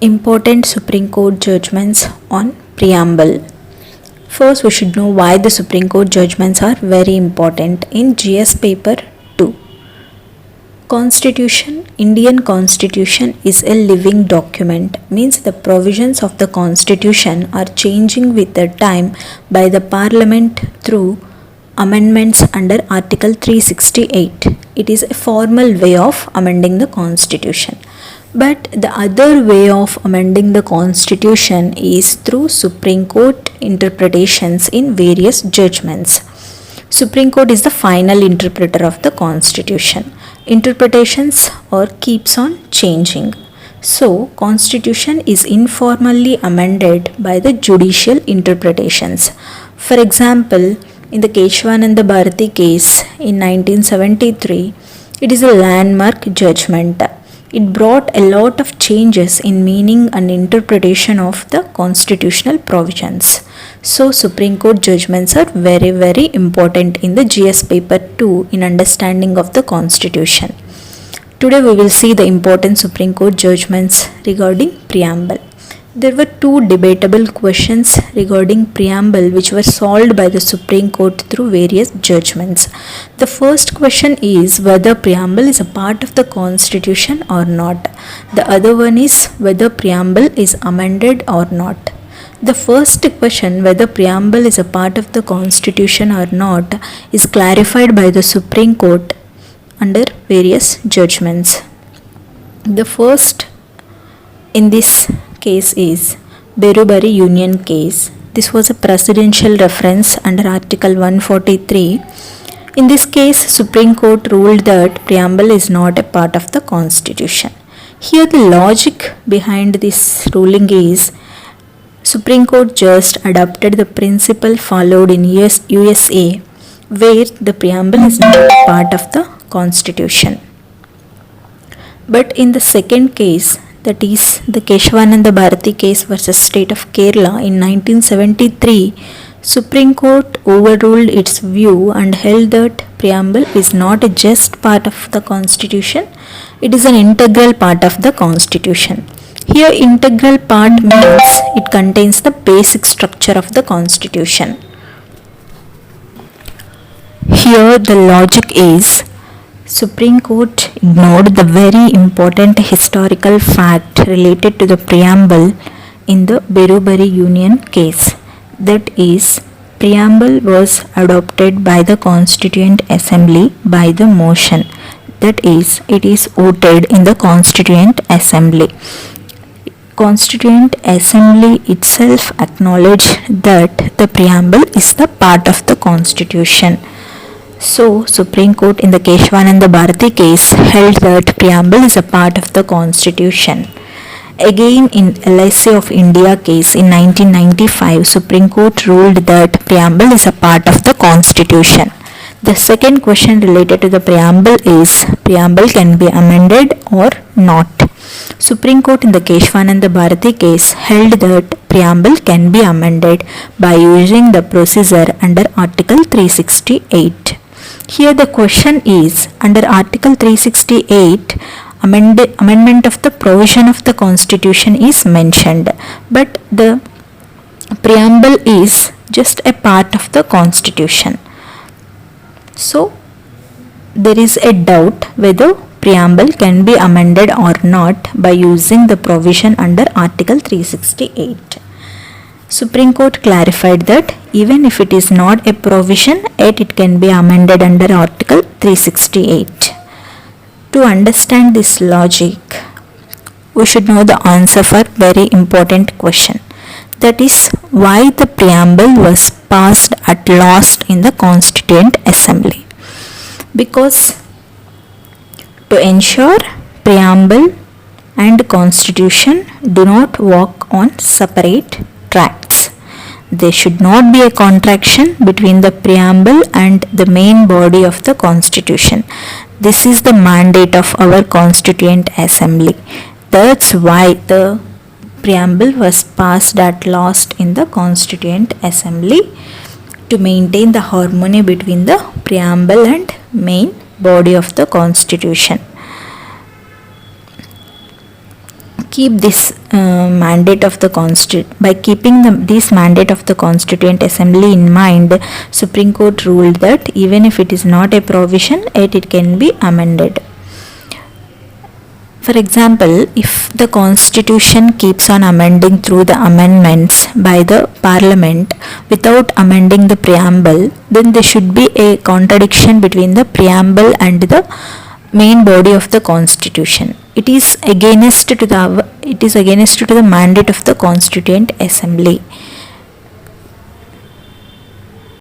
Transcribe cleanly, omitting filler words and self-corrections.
Important Supreme Court judgments on preamble. First, we should know why the Supreme Court judgments are very important in GS paper 2. Constitution, Indian Constitution is a living document, means the provisions of the Constitution are changing with the time by the Parliament through amendments under Article 368. It is a formal way of amending the Constitution. But the other way of amending the Constitution is through Supreme Court interpretations in various judgments. Supreme Court is the final interpreter of the Constitution. Interpretations or keeps on changing. So, Constitution is informally amended by the judicial interpretations. For example, in the Keshwananda Bharati case in 1973, it is a landmark judgment. It brought a lot of changes in meaning and interpretation of the constitutional provisions. So, Supreme Court judgments are very, very important in the GS paper 2 in understanding of the Constitution. Today we will see the important Supreme Court judgments regarding preamble. There were two debatable questions regarding preamble which were solved by the Supreme Court through various judgments. The first question is whether preamble is a part of the Constitution or not. The other one is whether preamble is amended or not. The first question, whether preamble is a part of the Constitution or not, is clarified by the Supreme Court under various judgments. The first in this case is Berubari Union case. This was a presidential reference under Article 143. In this case, Supreme Court ruled that preamble is not a part of the Constitution. Here the logic behind this ruling is Supreme Court just adopted the principle followed in USA where the preamble is not part of the Constitution. But in the second case, that is the Keshwananda Bharati case versus State of Kerala in 1973, Supreme Court overruled its view and held that preamble is not a just part of the Constitution, it is an integral part of the Constitution. Here integral part means it contains the basic structure of the Constitution. Here the logic is Supreme Court ignored the very important historical fact related to the preamble in the Berubari Union case. That is, preamble was adopted by the Constituent Assembly by the motion. That is, it is voted in the Constituent Assembly. Constituent Assembly itself acknowledged that the preamble is the part of the Constitution. So, Supreme Court in the Keshwananda Bharati case held that preamble is a part of the Constitution. Again, in LIC of India case in 1995, Supreme Court ruled that preamble is a part of the Constitution. The second question related to the preamble is preamble can be amended or not. Supreme Court in the Keshwananda Bharati case held that preamble can be amended by using the procedure under Article 368. Here the question is, under Article 368, amendment of the provision of the Constitution is mentioned, but the preamble is just a part of the Constitution. So, there is a doubt whether preamble can be amended or not by using the provision under Article 368. Supreme Court clarified that even if it is not a provision, yet it can be amended under Article 368. To understand this logic, we should know the answer for very important question. That is, why the preamble was passed at last in the Constituent Assembly. Because to ensure preamble and Constitution do not walk on separate tracks. There should not be a contraction between the preamble and the main body of the Constitution. This is the mandate of our Constituent Assembly. That's why the preamble was passed at last in the Constituent Assembly, to maintain the harmony between the preamble and main body of the Constitution. keep this mandate of the by keeping this mandate of the Constituent Assembly in mind, Supreme Court ruled that even if it is not a provision, yet it can be amended. For example, if the Constitution keeps on amending through the amendments by the Parliament without amending the preamble, then there should be a contradiction between the preamble and the main body of the Constitution. It is against to the mandate of the Constituent Assembly.